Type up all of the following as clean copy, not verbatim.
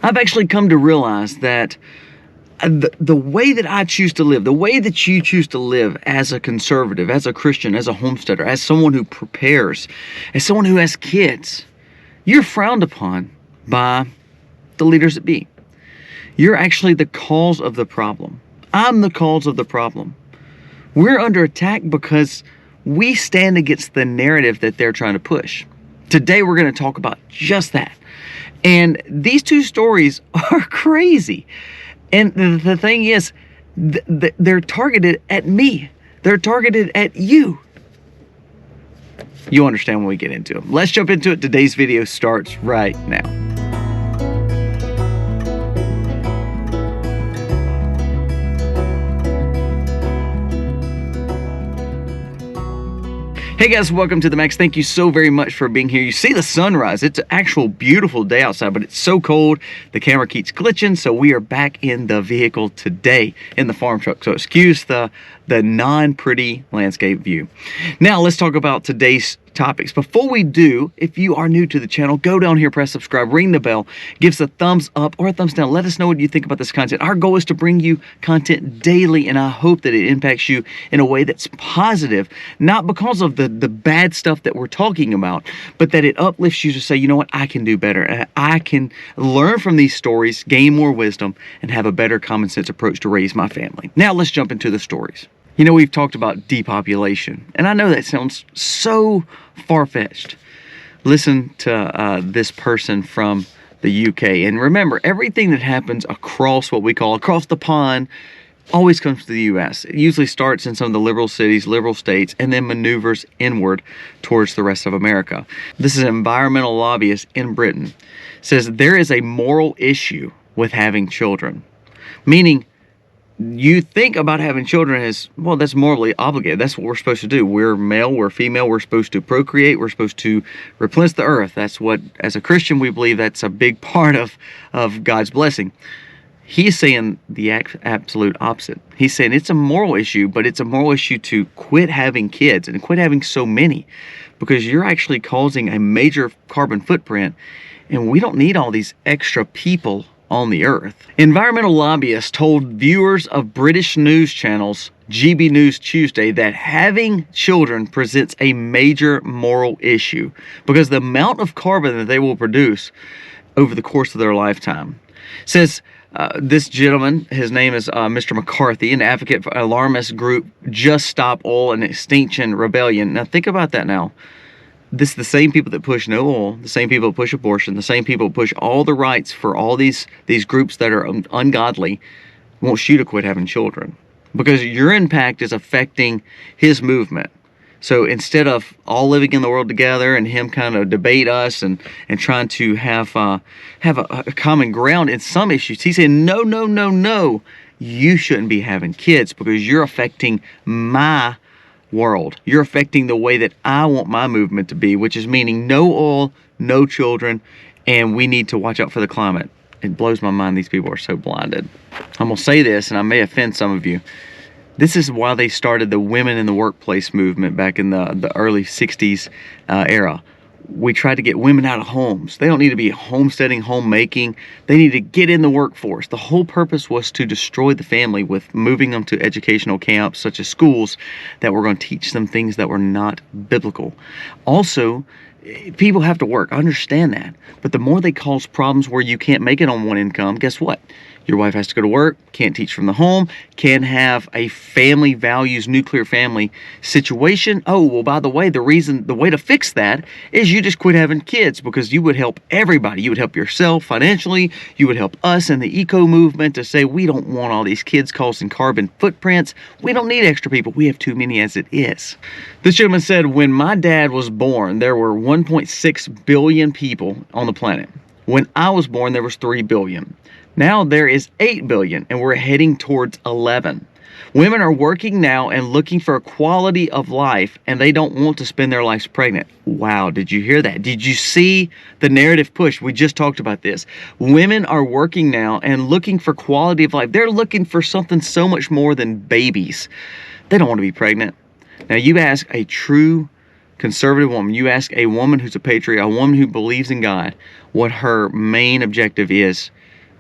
I've actually come to realize that the way that I choose to live, the way that you choose to live as a conservative, as a Christian, as a homesteader, as someone who prepares, as someone who has kids, you're frowned upon by the leaders that be. You're actually the cause of the problem. I'm the cause of the problem. We're under attack because we stand against the narrative that they're trying to push. Today we're going to talk about just that. And these two stories are crazy. And the thing is, they're targeted at me. They're targeted at you. You'll understand when we get into them. Let's jump into it. Today's video starts right now. Hey guys, welcome to the Max. Thank you so very much for being here. You see the sunrise. It's an actual beautiful day outside, but it's so cold. The camera keeps glitching, so we are back in the vehicle today in the farm truck. So excuse the non-pretty landscape view. Now let's talk about today's topics. Before we do, if you are new to the channel, go down here, press subscribe, ring the bell, give us a thumbs up or a thumbs down. Let us know what you think about this content. Our goal is to bring you content daily, and I hope that it impacts you in a way that's positive, not because of the bad stuff that we're talking about, but that it uplifts you to say, you know what, I can do better. And I can learn from these stories, gain more wisdom, and have a better common sense approach to raise my family. Now let's jump into the stories. You know, we've talked about depopulation, and I know that sounds so far-fetched. Listen to this person from the UK, and remember, everything that happens across what we call across the pond always comes to the US. It usually starts in some of the liberal cities, liberal states, and then maneuvers inward towards the rest of America. This is an environmental lobbyist in Britain. Says there is a moral issue with having children, meaning you think about having children as, well, that's morally obligated. That's what we're supposed to do. We're male, we're female, we're supposed to procreate, we're supposed to replenish the earth. That's what, as a Christian, we believe that's a big part of God's blessing. He's saying the absolute opposite. He's saying it's a moral issue, but it's a moral issue to quit having kids and quit having so many, because you're actually causing a major carbon footprint, and we don't need all these extra people on the earth. Environmental lobbyists told viewers of British news channels GB News Tuesday that having children presents a major moral issue because the amount of carbon that they will produce over the course of their lifetime. Says this gentleman, his name is Mr. McCarthy, an advocate for alarmist group Just Stop Oil and Extinction Rebellion. Now think about that now. This is the same people that push no oil, the same people that push abortion, the same people that push all the rights for all these groups that are ungodly, wants you to quit having children. Because your impact is affecting his movement. So instead of all living in the world together and him kind of debate us and trying to have a common ground in some issues, he's saying, no, you shouldn't be having kids because you're affecting my world. You're affecting the way that I want my movement to be, which is meaning no oil, no children, and we need to watch out for the climate. It blows my mind these people are so blinded. I'm going to say this, and I may offend some of you. This is why they started the women in the workplace movement back in the early 60s era. We tried to get women out of homes. They don't need to be homesteading, homemaking. They need to get in the workforce. The whole purpose was to destroy the family with moving them to educational camps such as schools that were going to teach them things that were not biblical. Also, people have to work. I understand that. But the more they cause problems where you can't make it on one income, guess what? Your wife has to go to work, can't teach from the home, can't have a family values, nuclear family situation. Oh, well, by the way, the way to fix that is you just quit having kids, because you would help everybody. You would help yourself financially. You would help us in the eco movement to say, we don't want all these kids causing carbon footprints. We don't need extra people. We have too many as it is. This gentleman said, when my dad was born, there were 1.6 billion people on the planet. When I was born, there was 3 billion. Now there is 8 billion, and we're heading towards 11. Women are working now and looking for a quality of life, and they don't want to spend their lives pregnant. Wow, did you hear that? Did you see the narrative push? We just talked about this. Women are working now and looking for quality of life. They're looking for something so much more than babies. They don't want to be pregnant. Now you ask a true conservative woman, you ask a woman who's a patriot, a woman who believes in God, what her main objective is.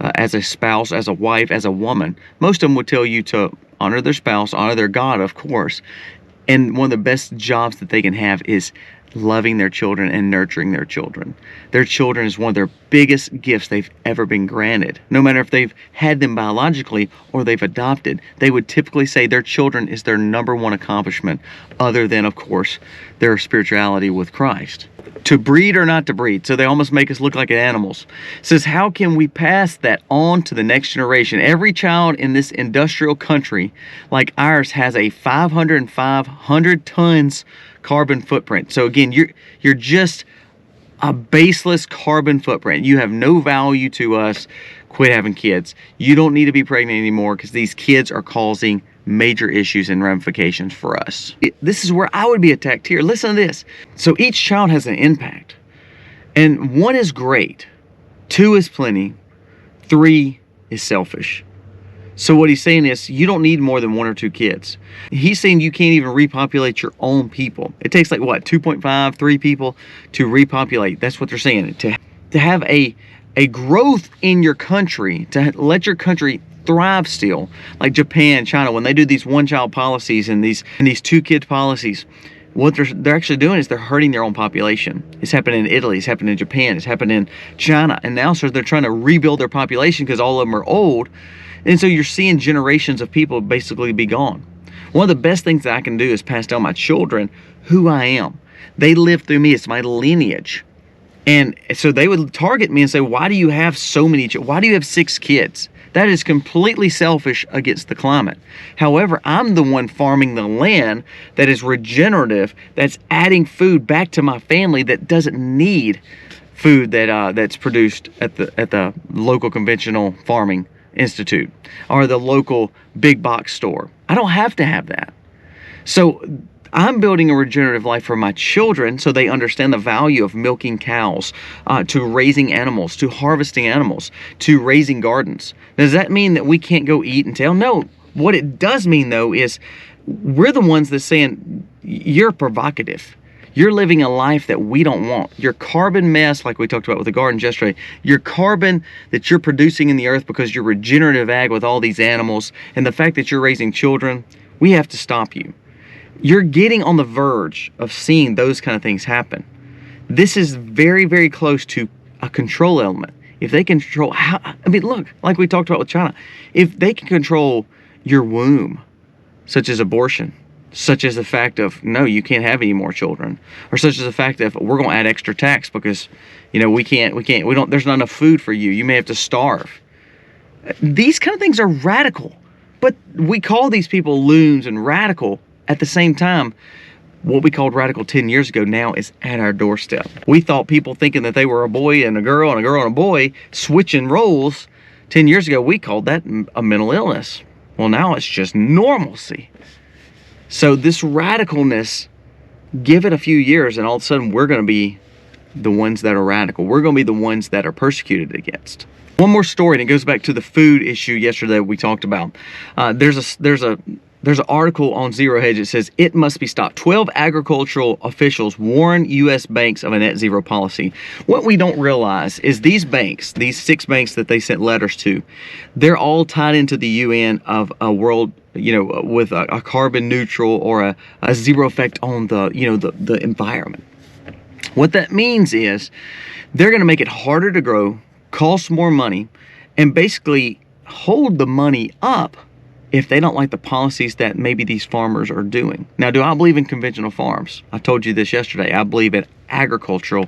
as a spouse, as a wife, as a woman. Most of them would tell you to honor their spouse, honor their God, of course. And one of the best jobs that they can have is loving their children and nurturing their children. Their children is one of their biggest gifts they've ever been granted. No matter if they've had them biologically or they've adopted, they would typically say their children is their number one accomplishment, other than, of course, their spirituality with Christ. To breed or not to breed, so they almost make us look like animals. It says, how can we pass that on to the next generation? Every child in this industrial country like ours has a 500 tons carbon footprint. So again, you're just a baseless carbon footprint. You have no value to us. Quit having kids. You don't need to be pregnant anymore, because these kids are causing major issues and ramifications for us. This is where I would be attacked here. Listen to this. So each child has an impact, and 1 is great, 2 is plenty, 3 is selfish. So what he's saying is, you don't need more than 1 or 2 kids. He's saying you can't even repopulate your own people. It takes like what, 2.5, 3 people to repopulate. That's what they're saying. To have a growth in your country, to let your country thrive still, like Japan, China, when they do these one-child policies and these 2-kid policies, what they're actually doing is they're hurting their own population. It's happening in Italy, it's happening in Japan, it's happening in China, and now so they're trying to rebuild their population because all of them are old. And so you're seeing generations of people basically be gone. One of the best things that I can do is pass down my children who I am. They live through me. It's my lineage. And so they would target me and say, why do you have so many children? Why do you have 6 kids? That is completely selfish against the climate. However, I'm the one farming the land that is regenerative, that's adding food back to my family that doesn't need food that's produced at the local conventional farming institute or the local big box store. I don't have to have that. So I'm building a regenerative life for my children so they understand the value of milking cows, to raising animals, to harvesting animals, to raising gardens. Does that mean that we can't go eat and tell? No. What it does mean, though, is we're the ones that's saying, you're provocative. You're living a life that we don't want. Your carbon mess, like we talked about with the gardens yesterday, your carbon that you're producing in the earth because you're regenerative ag with all these animals, and the fact that you're raising children, we have to stop you. You're getting on the verge of seeing those kind of things happen. This is very, very close to a control element. If they control, look, like we talked about with China, if they can control your womb, such as abortion, such as the fact of, no, you can't have any more children, or such as the fact of, we're going to add extra tax because, there's not enough food for you. You may have to starve. These kind of things are radical, but we call these people loons and radical. At the same time, what we called radical 10 years ago now is at our doorstep. We thought people thinking that they were a boy and a girl and a boy switching roles 10 years ago, we called that a mental illness. Well, now it's just normalcy. So this radicalness, give it a few years and all of a sudden we're going to be the ones that are radical. We're going to be the ones that are persecuted against. One more story, and it goes back to the food issue yesterday we talked about. There's an article on Zero Hedge that says it must be stopped. 12 agricultural officials warn U.S. banks of a net zero policy. What we don't realize is these banks, these 6 banks that they sent letters to, they're all tied into the UN of a world, with a carbon neutral or a zero effect on the environment. What that means is they're going to make it harder to grow, cost more money, and basically hold the money up if they don't like the policies that maybe these farmers are doing. Now, do I believe in conventional farms? I told you this yesterday. I believe in agricultural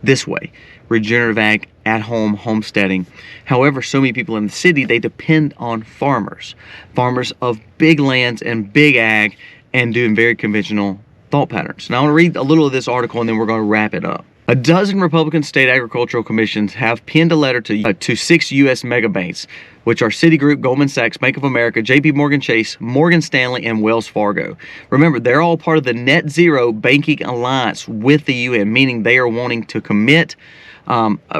this way. Regenerative ag, at-home homesteading. However, so many people in the city, they depend on farmers. Farmers of big lands and big ag and doing very conventional thought patterns. Now, I want to read a little of this article and then we're going to wrap it up. A dozen Republican state agricultural commissions have penned a letter to 6 U.S. mega banks, which are Citigroup, Goldman Sachs, Bank of America, JP Morgan Chase, Morgan Stanley, and Wells Fargo. Remember, they're all part of the Net Zero Banking Alliance with the UN, meaning they are wanting to commit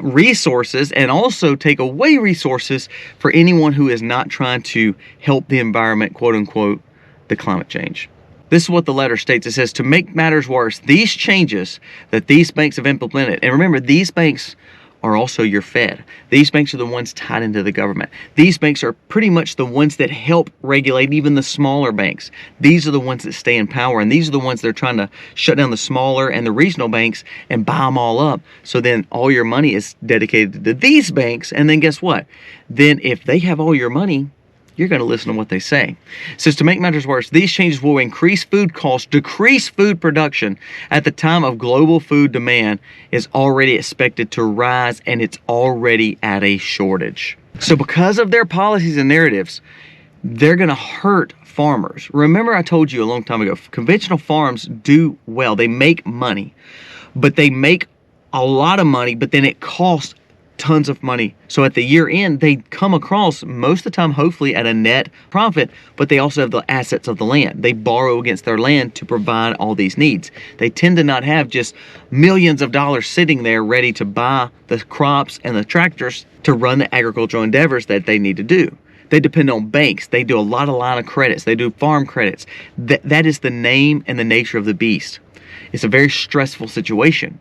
resources and also take away resources for anyone who is not trying to help the environment, quote unquote, the climate change. This is what the letter states. It says, to make matters worse, these changes that these banks have implemented, and remember, these banks are also your Fed. These banks are the ones tied into the government. These banks are pretty much the ones that help regulate even the smaller banks. These are the ones that stay in power, and these are the ones that are trying to shut down the smaller and the regional banks and buy them all up. So then all your money is dedicated to these banks, and then guess what? Then if they have all your money, you're going to listen to what they say. It says, to make matters worse, these changes will increase food costs, decrease food production at the time of global food demand is already expected to rise, and it's already at a shortage. So because of their policies and narratives, they're going to hurt farmers. Remember, I told you a long time ago, conventional farms do well. They make money, but they make a lot of money, but then it costs tons of money. So at the year end, they come across most of the time, hopefully at a net profit, but they also have the assets of the land. They borrow against their land to provide all these needs. They tend to not have just millions of dollars sitting there ready to buy the crops and the tractors to run the agricultural endeavors that they need to do. They depend on banks. They do a lot of line of credits. They do farm credits. That is the name and the nature of the beast. It's a very stressful situation.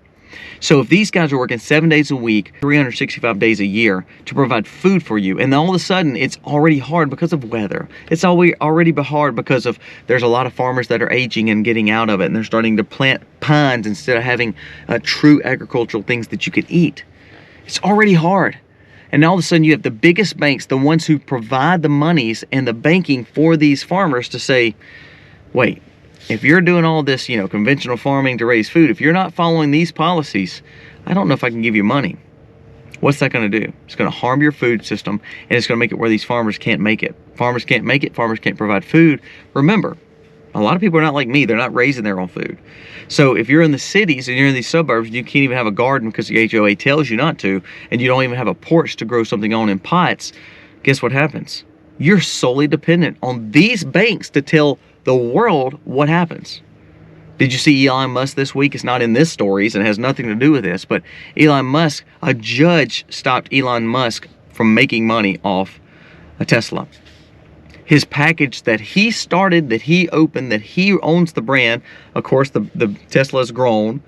So if these guys are working 7 days a week, 365 days a year to provide food for you, and all of a sudden it's already hard because of weather. It's already hard because of there's a lot of farmers that are aging and getting out of it, and they're starting to plant pines instead of having true agricultural things that you can eat. It's already hard. And all of a sudden you have the biggest banks, the ones who provide the monies and the banking for these farmers to say, wait, if you're doing all this, conventional farming to raise food, if you're not following these policies, I don't know if I can give you money. What's that going to do? It's going to harm your food system, and it's going to make it where these farmers can't make it. Farmers can't make it. Farmers can't provide food. Remember, a lot of people are not like me. They're not raising their own food. So if you're in the cities and you're in these suburbs, you can't even have a garden because the HOA tells you not to, and you don't even have a porch to grow something on in pots, guess what happens? You're solely dependent on these banks to tell the world what happens. Did you see Elon Musk this week? It's not in this stories and has nothing to do with this, but Elon Musk, a judge stopped Elon Musk from making money off a Tesla. His package that he started, that he opened, that he owns the brand, of course the Tesla's grown,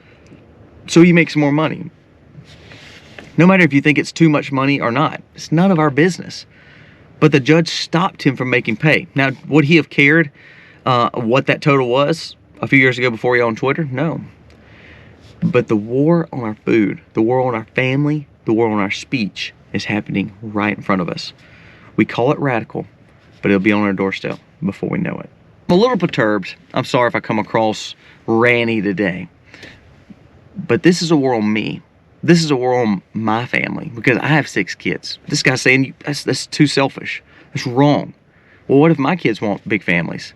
so he makes more money. No matter if you think it's too much money or not, it's none of our business. But the judge stopped him from making pay. Now, would he have cared what that total was a few years ago before he owned Twitter? No. But the war on our food, the war on our family, the war on our speech is happening right in front of us. We call it radical, but it'll be on our doorstep before we know it. I'm a little perturbed. I'm sorry if I come across ranty today. But this is a war on me. This is a war on my family because I have 6 kids. This guy's saying that's too selfish. That's wrong. Well, what if my kids want big families?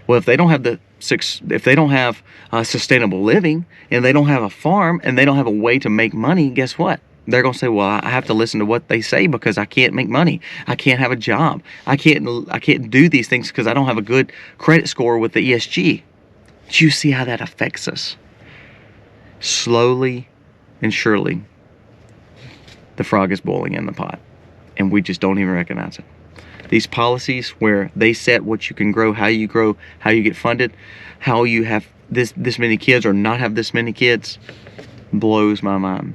Well, if they don't have sustainable living, and they don't have a farm, and they don't have a way to make money, guess what? They're gonna say, well, I have to listen to what they say because I can't make money. I can't have a job. I can't do these things because I don't have a good credit score with the ESG. Do you see how that affects us? Slowly and surely, the frog is boiling in the pot, and we just don't even recognize it. These policies where they set what you can grow, how you get funded, how you have this many kids or not have this many kids, blows my mind.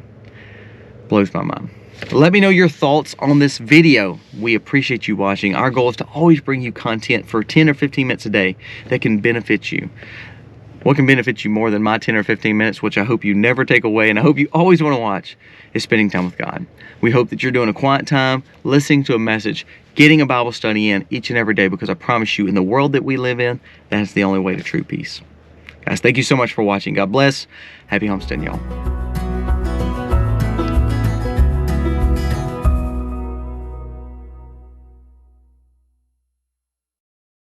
Blows my mind. Let me know your thoughts on this video. We appreciate you watching. Our goal is to always bring you content for 10 or 15 minutes a day that can benefit you. What can benefit you more than my 10 or 15 minutes, which I hope you never take away and I hope you always want to watch, is spending time with God. We hope that you're doing a quiet time, listening to a message, getting a Bible study in each and every day, because I promise you, in the world that we live in, that's the only way to true peace. Guys, thank you so much for watching. God bless. Happy homesteading, y'all.